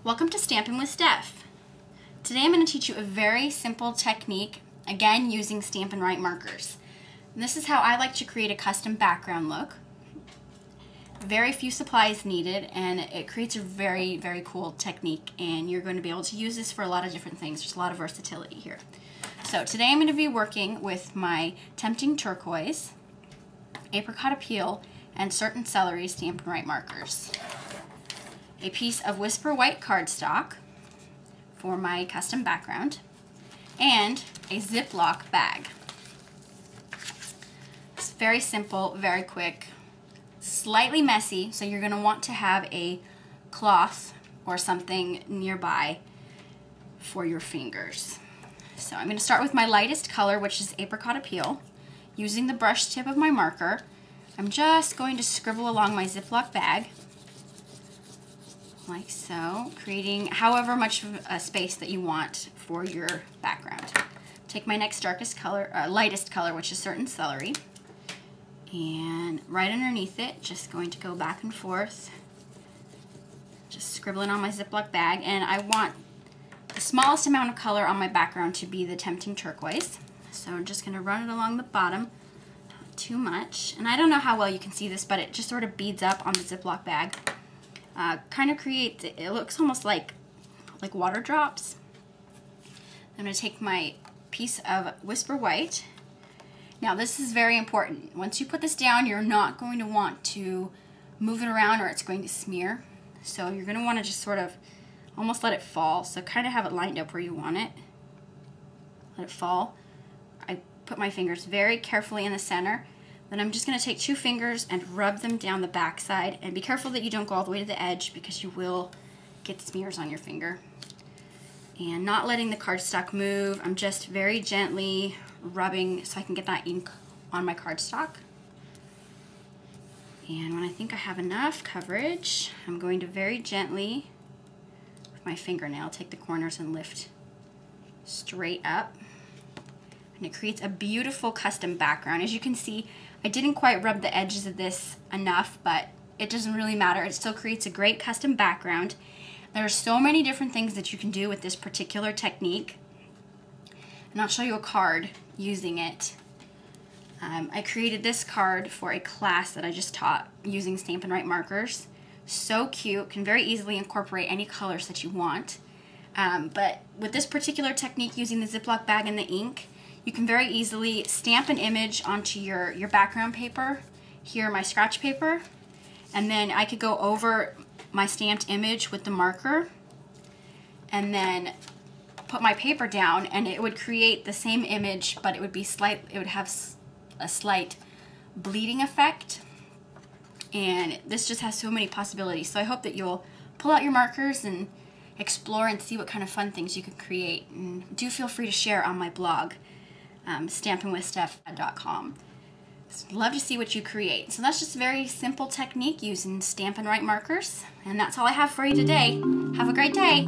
Welcome to Stamping with Steph. Today I'm going to teach you a very simple technique, again using Stampin Write markers. And this is how I like to create a custom background look. Very few supplies needed, and it creates a very, very cool technique, and you're going to be able to use this for a lot of different things. There's a lot of versatility here. So today I'm going to be working with my Tempting Turquoise, Apricot Appeal, and Certain Celery Stampin Write markers. A piece of Whisper White cardstock for my custom background, and a Ziploc bag. It's very simple, very quick, slightly messy, so you're going to want to have a cloth or something nearby for your fingers. So I'm going to start with my lightest color, which is Apricot Appeal. Using the brush tip of my marker, I'm just going to scribble along my Ziploc bag, like so, creating however much of a space that you want for your background. Take my next lightest color, which is Certain Celery, and right underneath it, just going to go back and forth, just scribbling on my Ziploc bag, and I want the smallest amount of color on my background to be the Tempting Turquoise. So I'm just going to run it along the bottom, not too much, and I don't know how well you can see this, but it just sort of beads up on the Ziploc bag. Kind of creates, it looks almost like water drops. I'm going to take my piece of Whisper White. Now this is very important. Once you put this down, you're not going to want to move it around or it's going to smear. So you're going to want to just sort of almost let it fall. So kind of have it lined up where you want it. Let it fall. I put my fingers very carefully in the center. Then I'm just going to take two fingers and rub them down the back side, and be careful that you don't go all the way to the edge because you will get smears on your finger. And not letting the cardstock move, I'm just very gently rubbing so I can get that ink on my cardstock. And when I think I have enough coverage, I'm going to very gently, with my fingernail, take the corners and lift straight up. And it creates a beautiful custom background. As you can see, I didn't quite rub the edges of this enough, but it doesn't really matter. It still creates a great custom background. There are so many different things that you can do with this particular technique, and I'll show you a card using it. I created this card for a class that I just taught using Stampin Write markers. So cute, can very easily incorporate any colors that you want. But with this particular technique using the Ziploc bag and the ink, you can very easily stamp an image onto your background paper, here my scratch paper, and then I could go over my stamped image with the marker and then put my paper down, and it would create the same image, but it would have a slight bleeding effect, and this just has so many possibilities. So I hope that you'll pull out your markers and explore and see what kind of fun things you can create, and do feel free to share on my blog, stampingwithsteph.com. Love to see what you create. So that's just a very simple technique using Stampin Write markers, and that's all I have for you today. Have a great day.